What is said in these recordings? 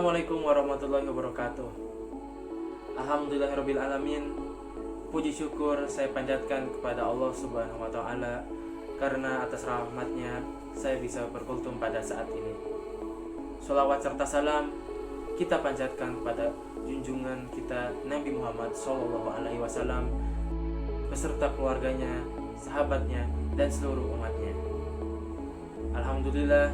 Assalamualaikum warahmatullahi wabarakatuh. Alhamdulillahirabbil alamin. Puji syukur saya panjatkan kepada Allah Subhanahu wa taala karena atas rahmatnya saya bisa berkultum pada saat ini. Sholawat serta salam kita panjatkan kepada junjungan kita Nabi Muhammad SAW beserta keluarganya, sahabatnya, dan seluruh umatnya. Alhamdulillah,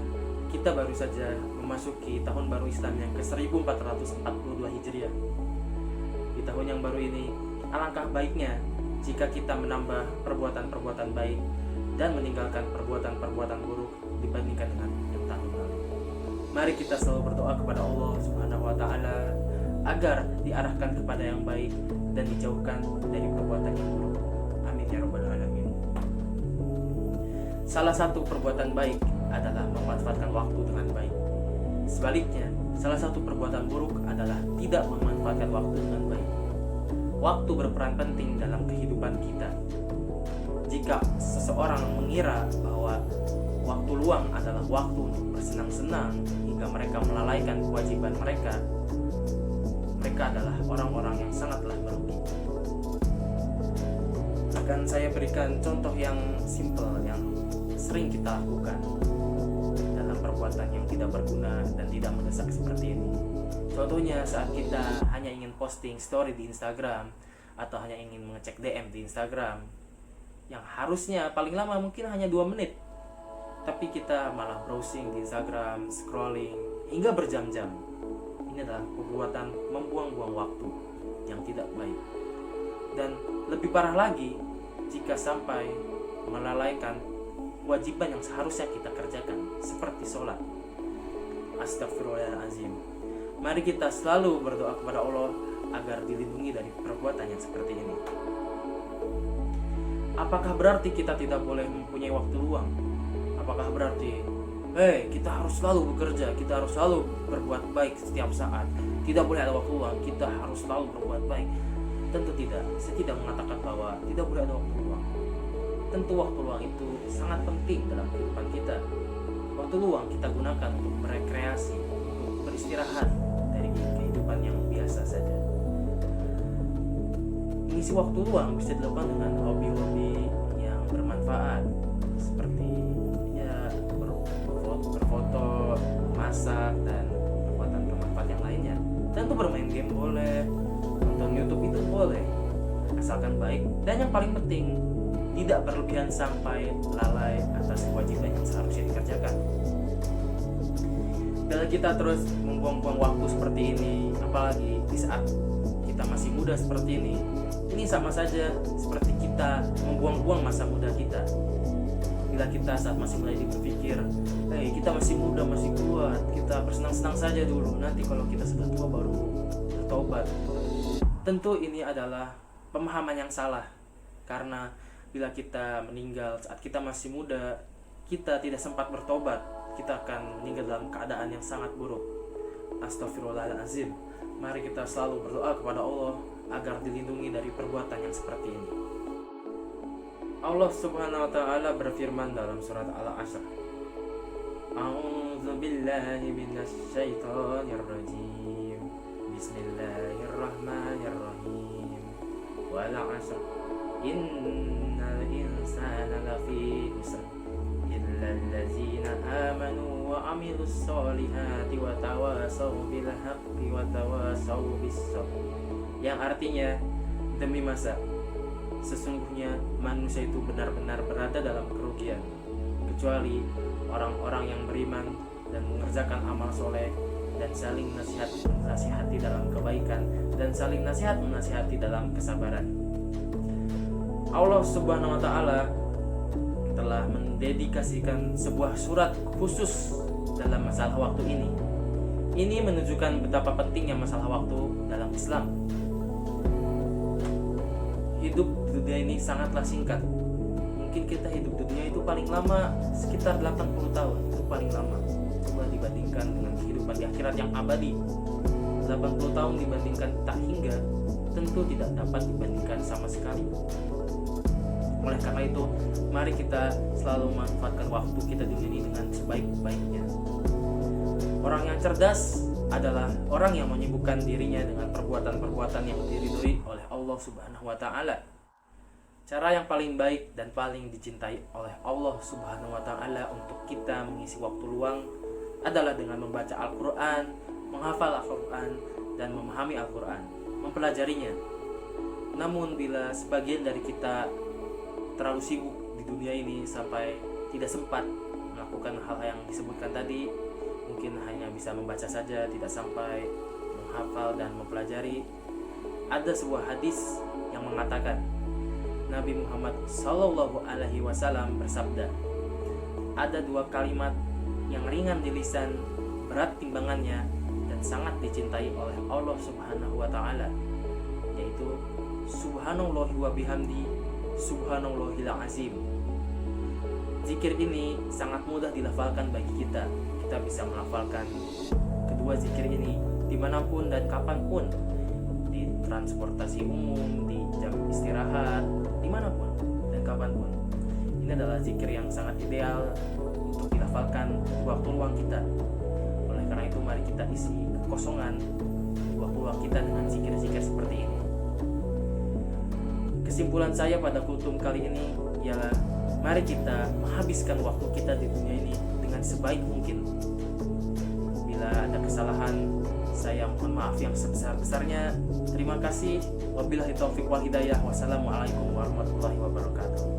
kita baru saja memasuki tahun baru Islam yang ke-1442 Hijriah. Di tahun yang baru ini, alangkah baiknya jika kita menambah perbuatan-perbuatan baik dan meninggalkan perbuatan-perbuatan buruk dibandingkan dengan yang tahun lalu. Mari kita selalu berdoa kepada Allah Subhanahu wa taala agar diarahkan kepada yang baik dan dijauhkan dari perbuatan yang buruk. Amin ya rabbal alamin. Salah satu perbuatan baik adalah memanfaatkan waktu dengan baik. Sebaliknya, salah satu perbuatan buruk adalah tidak memanfaatkan waktu dengan baik. Waktu berperan penting dalam kehidupan kita. Jika seseorang mengira bahwa waktu luang adalah waktu untuk bersenang-senang hingga mereka melalaikan kewajiban mereka, mereka adalah orang-orang yang sangatlah merugi. Akan saya berikan contoh yang simple yang sering kita lakukan dalam perbuatan yang tidak berguna dan tidak mendesak seperti ini. Contohnya saat kita hanya ingin posting story di Instagram atau hanya ingin mengecek DM di Instagram yang harusnya paling lama mungkin hanya 2 menit, tapi kita malah browsing di Instagram, scrolling hingga berjam-jam. Ini adalah perbuatan membuang-buang waktu yang tidak baik. Dan lebih parah lagi jika sampai melalaikan kewajiban yang seharusnya kita kerjakan seperti sholat. Astagfirullahaladzim. Mari kita selalu berdoa kepada Allah agar dilindungi dari perbuatan yang seperti ini. Apakah berarti kita tidak boleh mempunyai waktu luang? Apakah berarti kita harus selalu bekerja, kita harus selalu berbuat baik setiap saat, tidak boleh ada waktu luang, kita harus selalu berbuat baik? Tentu tidak. Saya tidak mengatakan bahwa tidak boleh ada waktu luang. Tentu waktu luang itu sangat penting dalam kehidupan kita. Waktu luang kita gunakan untuk berekreasi, untuk beristirahat dari kehidupan yang biasa saja. Mengisi waktu luang bisa dilakukan dengan hobi-hobi yang bermanfaat, seperti berfoto, masak, dan perbuatan bermanfaat yang lainnya. Tentu bermain game boleh, nonton YouTube itu boleh, asalkan baik. Dan yang paling penting, tidak berlebihan sampai lalai atas kewajiban yang seharusnya dikerjakan. Bila kita terus membuang-buang waktu seperti ini, apalagi di saat kita masih muda seperti ini sama saja seperti kita membuang-buang masa muda kita. Bila kita saat masih mulai berpikir, kita masih muda, masih kuat, kita bersenang-senang saja dulu, nanti kalau kita sudah tua baru bertobat. Tentu ini adalah pemahaman yang salah, karena bila kita meninggal saat kita masih muda, kita tidak sempat bertobat, kita akan meninggal dalam keadaan yang sangat buruk. Astagfirullahaladzim. Mari kita selalu berdoa kepada Allah agar dilindungi dari perbuatan yang seperti ini. Allah Subhanahu wa taala berfirman dalam surat Al-Asr. A'udzu billahi minasy syaithanir rajim. Bismillahirrahmanirrahim. Wal 'asr. Innal insana lafi khusr illa allazina amanu wa 'amilus solihati wa tawasaw bil haqqi wa tawasaw bis sabr. Yang artinya, demi masa sesungguhnya manusia itu benar-benar berada dalam kerugian, kecuali orang-orang yang beriman dan mengerjakan amal soleh dan saling nasihati dalam kebaikan dan saling menasihati dalam kesabaran. Allah Subhanahu wa taala telah mendedikasikan sebuah surat khusus dalam masalah waktu ini. Ini menunjukkan betapa pentingnya masalah waktu dalam Islam. Hidup di dunia ini sangatlah singkat. Mungkin kita hidup di dunia itu paling lama sekitar 80 tahun. Itu paling lama. Coba dibandingkan dengan kehidupan di akhirat yang abadi. 80 tahun dibandingkan tak hingga, tentu tidak dapat dibandingkan sama sekali. Oleh karena itu, mari kita selalu memanfaatkan waktu kita di dunia ini dengan sebaik-baiknya. Orang yang cerdas adalah orang yang menyibukkan dirinya dengan perbuatan-perbuatan yang diridhoi oleh Allah Subhanahu wa taala. Cara yang paling baik dan paling dicintai oleh Allah Subhanahu wa taala untuk kita mengisi waktu luang adalah dengan membaca Al-Qur'an, menghafal Al-Qur'an dan memahami Al-Qur'an, mempelajarinya. Namun bila sebagian dari kita terlalu sibuk di dunia ini sampai tidak sempat melakukan hal yang disebutkan tadi, mungkin hanya bisa membaca saja, tidak sampai menghafal dan mempelajari. Ada sebuah hadis yang mengatakan Nabi Muhammad Sallallahu Alaihi Wasallam bersabda, ada dua kalimat yang ringan di lisan, berat timbangannya, dan sangat dicintai oleh Allah Subhanahu Wa Taala, yaitu Subhanallahi wa bihamdi, Subhanallahil azim. Zikir ini sangat mudah dilafalkan bagi kita. Kita bisa melafalkan kedua zikir ini dimanapun dan kapanpun, di transportasi umum, di jam istirahat, dimanapun dan kapanpun. Ini adalah zikir yang sangat ideal untuk dilafalkan di waktu luang kita. Oleh karena itu mari kita isi kekosongan di waktu luang kita dengan zikir-zikir seperti ini. Kesimpulan saya pada kultum kali ini ialah mari kita menghabiskan waktu kita di dunia ini dengan sebaik mungkin. Bila ada kesalahan, saya mohon maaf yang sebesar-besarnya. Terima kasih. Wabillahi taufiq wal hidayah. Wassalamualaikum warahmatullahi wabarakatuh.